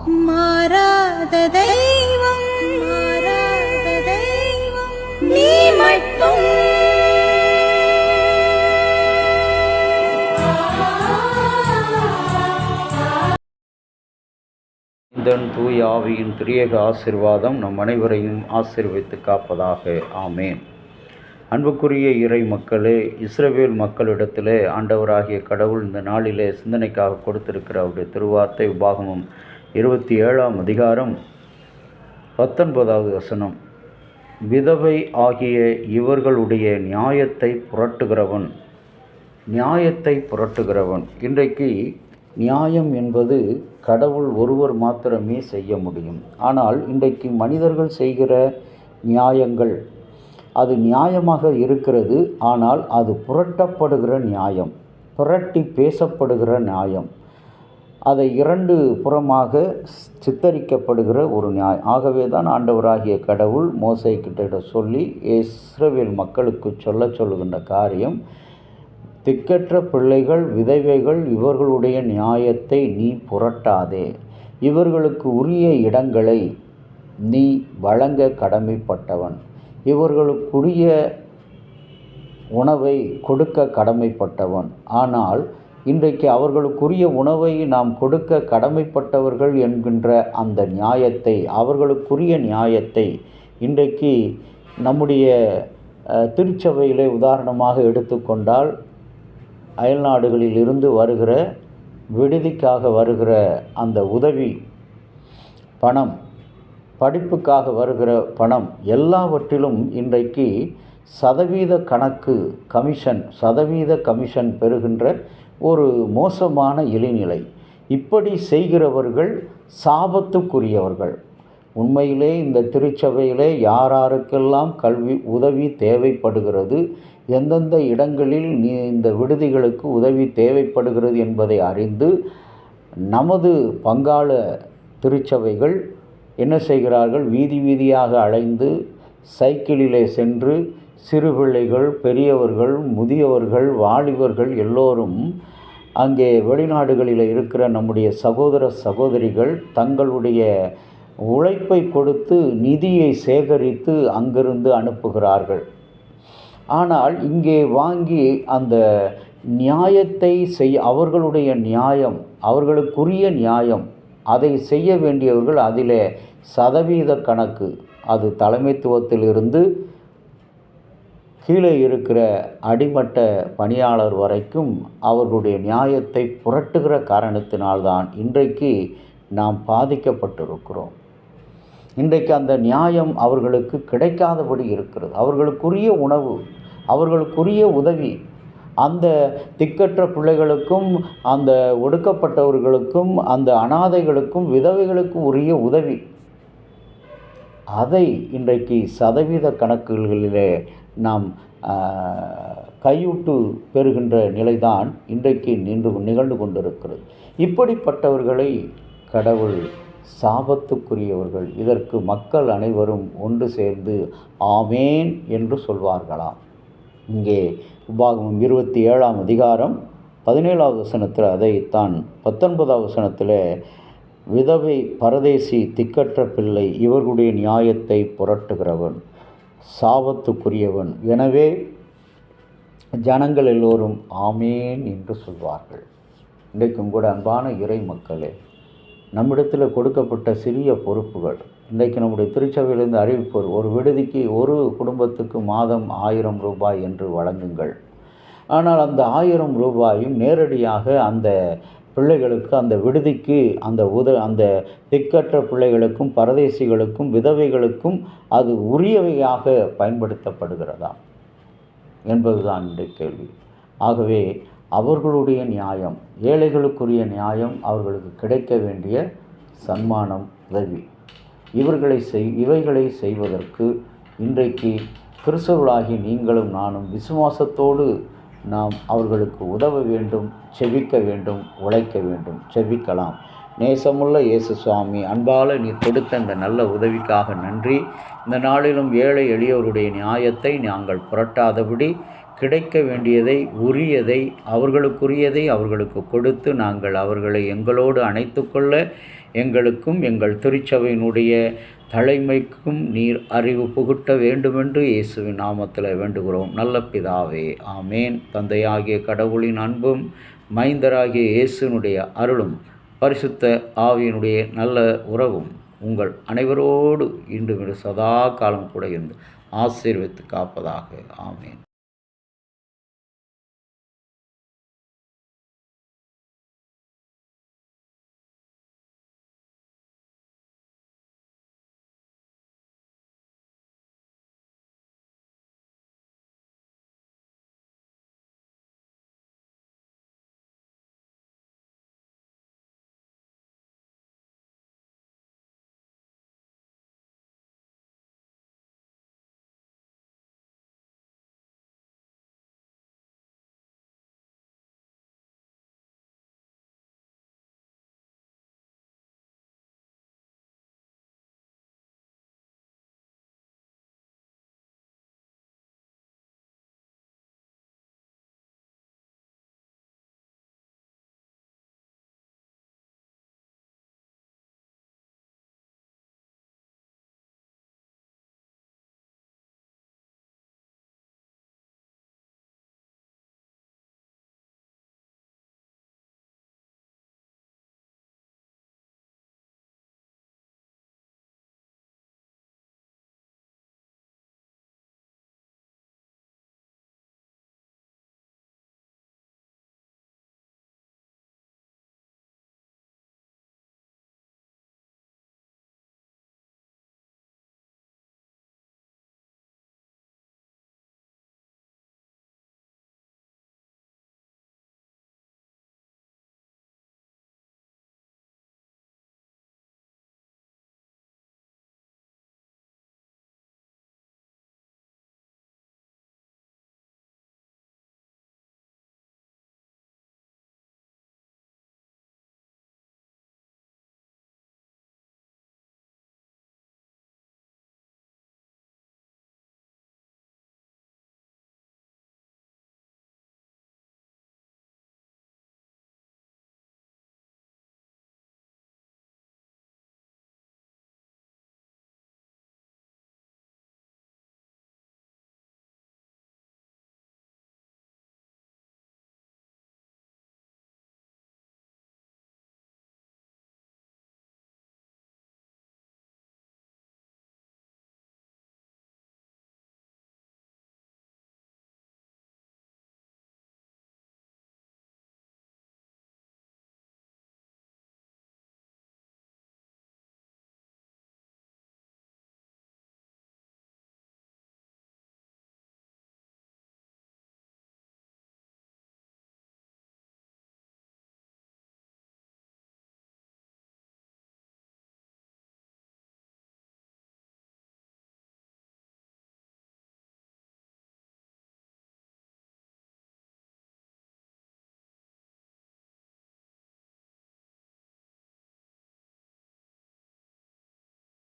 மாறாத தெய்வம் நீ மட்டும். இதன் தூய ஆவியின் திரியேக ஆசீர்வாதம் நம் அனைவரையும் ஆசீர்வதித்து காப்பதாக. ஆமேன். அன்புக்குரிய இறை மக்களே, இஸ்ரவேல் மக்களிடத்திலே ஆண்டவராகிய கடவுள் இந்த நாளிலே சிந்தனைக்காக கொடுத்திருக்கிற அவருடைய திருவார்த்தை உபாகமம் 27ஆம் அதிகாரம் 19வது வசனம். விதவை ஆகிய இவர்களுடைய நியாயத்தை புரட்டுகிறவன். இன்றைக்கு நியாயம் என்பது கடவுள் ஒருவர் மாத்திரமே செய்ய முடியும். ஆனால் இன்றைக்கு மனிதர்கள் செய்கிற நியாயங்கள் அது நியாயமாக இருக்கிறது. ஆனால் அது புரட்டப்படுகிற நியாயம், புரட்டி பேசப்படுகிற நியாயம், அதை இரண்டு புறமாக சித்தரிக்கப்படுகிற ஒரு நியாயம். ஆகவே தான் ஆண்டவராகிய கடவுள் மோசே கிட்ட சொல்லி இஸ்ரவேல் மக்களுக்கு சொல்லுகின்ற காரியம், திக்கற்ற பிள்ளைகள், விதவைகள் இவர்களுடைய நியாயத்தை நீ புரட்டாதே, இவர்களுக்கு உரிய இடங்களை நீ வழங்க கடமைப்பட்டவன், இவர்களுக்குரிய உணவை கொடுக்க கடமைப்பட்டவன். ஆனால் இன்றைக்கு அவர்களுக்குரிய உணவை நாம் கொடுக்க கடமைப்பட்டவர்கள் என்கின்ற அந்த நியாயத்தை, அவர்களுக்குரிய நியாயத்தை இன்றைக்கு நம்முடைய திருச்சபையிலே உதாரணமாக எடுத்துக்கொண்டால், அயல்நாடுகளில் இருந்து வருகிற விடுதிக்காக வருகிற அந்த உதவி பணம், படிப்புக்காக வருகிற பணம், எல்லாவற்றிலும் இன்றைக்கு சதவீத கமிஷன் பெறுகின்ற ஒரு மோசமான இழிநிலை. இப்படி செய்கிறவர்கள் சாபத்துக்குரியவர்கள். உண்மையிலே இந்த திருச்சபையிலே யாருக்கெல்லாம் கல்வி உதவி தேவைப்படுகிறது, எந்தெந்த இடங்களில் இந்த விடுதிகளுக்கு உதவி தேவைப்படுகிறது என்பதை அறிந்து நமது பங்காள திருச்சபைகள் என்ன செய்கிறார்கள்? வீதி வீதியாக அலைந்து சைக்கிளிலே சென்று சிறு பிள்ளைகள், பெரியவர்கள், முதியவர்கள், வாலிபர்கள் எல்லோரும் அங்கே வெளிநாடுகளில் இருக்கிற நம்முடைய சகோதர சகோதரிகள் தங்களுடைய உழைப்பை கொடுத்து நிதியை சேகரித்து அங்கிருந்து அனுப்புகிறார்கள். ஆனால் இங்கே வாங்கி அந்த நியாயத்தை அவர்களுடைய நியாயம், அவர்களுக்குரிய நியாயம், அதை செய்ய வேண்டியவர்கள் அதிலே சதவீத கணக்கு, அது தலைமைத்துவத்திலிருந்து கீழே இருக்கிற அடிமட்ட பணியாளர் வரைக்கும் அவர்களுடைய நியாயத்தை புரட்டுகிற காரணத்தினால்தான் இன்றைக்கு நாம் பாதிக்கப்பட்டிருக்கிறோம். இன்றைக்கு அந்த நியாயம் அவர்களுக்கு கிடைக்காதபடி இருக்கிறது. அவர்களுக்குரிய உணவு, அவர்களுக்குரிய உதவி, அந்த திக்கற்ற பிள்ளைகளுக்கும், அந்த ஒடுக்கப்பட்டவர்களுக்கும், அந்த அனாதைகளுக்கும், விதவைகளுக்கும் உரிய உதவி, அதை இன்றைக்கு சதவீத கணக்குகளிலே நாம் கையூட்டு பெறுகின்ற நிலைதான் இன்றைக்கு நிகழ்ந்து கொண்டிருக்கிறது. இப்படிப்பட்டவர்களை கடவுள் சாபத்துக்குரியவர்கள், இதற்கு மக்கள் அனைவரும் ஒன்று சேர்ந்து ஆமேன் என்று சொல்வார்களாம். இங்கே உபாகமம் 27ஆம் அதிகாரம் 17வது வசனத்தில் அதைத்தான் 19வது வசனத்தில் விதவை, பரதேசி, திக்கற்ற பிள்ளை இவர்களுடைய நியாயத்தை புரட்டுகிறவன் சாபத்துக்குரியவன். எனவே ஜனங்கள் எல்லோரும் ஆமேன் என்று சொல்வார்கள். இன்றைக்கும் கூட அன்பான இறை மக்களே, நம்மிடத்தில் கொடுக்கப்பட்ட சிறிய பொறுப்புகள், இன்றைக்கு நம்முடைய திருச்சபையிலிருந்து அறிவிப்போர், ஒரு விடுதிக்கு ஒரு குடும்பத்துக்கு மாதம் 1000 ரூபாய் என்று வழங்குங்கள். ஆனால் அந்த 1000 ரூபாயும் நேரடியாக அந்த பிள்ளைகளுக்கு, அந்த விடுதிக்கு, அந்த திக்கற்ற பிள்ளைகளுக்கும், பரதேசிகளுக்கும், விதவைகளுக்கும் அது உரியவையாக பயன்படுத்தப்படுகிறதா என்பதுதான் இன்றைய கேள்வி. ஆகவே அவர்களுடைய நியாயம், ஏழைகளுக்குரிய நியாயம், அவர்களுக்கு கிடைக்க வேண்டிய சன்மானம், உதவி, இவைகளை செய்வதற்கு இன்றைக்கு கிறிஸ்தவர்களாகி நீங்களும் நானும் விசுவாசத்தோடு நாம் அவர்களுக்கு உதவ வேண்டும், செபிக்க வேண்டும், உழைக்க வேண்டும். செபிக்கலாம். நேசமுள்ள இயேசு சுவாமி, அன்பால் நீ கொடுத்த இந்த நல்ல உதவிக்காக நன்றி. இந்த நாளிலும் ஏழை எளியோருடைய நியாயத்தை நாங்கள் புரட்டாதபடி கிடைக்க வேண்டியதை உரியதை அவர்களுக்குரியதை அவர்களுக்கு கொடுத்து நாங்கள் அவர்களை எங்களோடு அணைத்து கொள்ள எங்களுக்கும் எங்கள் திருச்சபையினுடைய தலைமைக்கும் நீர் அறிவு புகுட்ட வேண்டுமென்று இயேசுவின் நாமத்தில் வேண்டுகிறோம் நல்ல பிதாவே. ஆமேன். தந்தையாகிய கடவுளின் அன்பும் மைந்தராகிய இயேசுனுடைய அருளும் பரிசுத்த ஆவியினுடைய நல்ல உறவும் உங்கள் அனைவரோடு இன்று சதா காலம் கூட இருந்து ஆசீர்வதித்து காப்பதாக. ஆமேன்.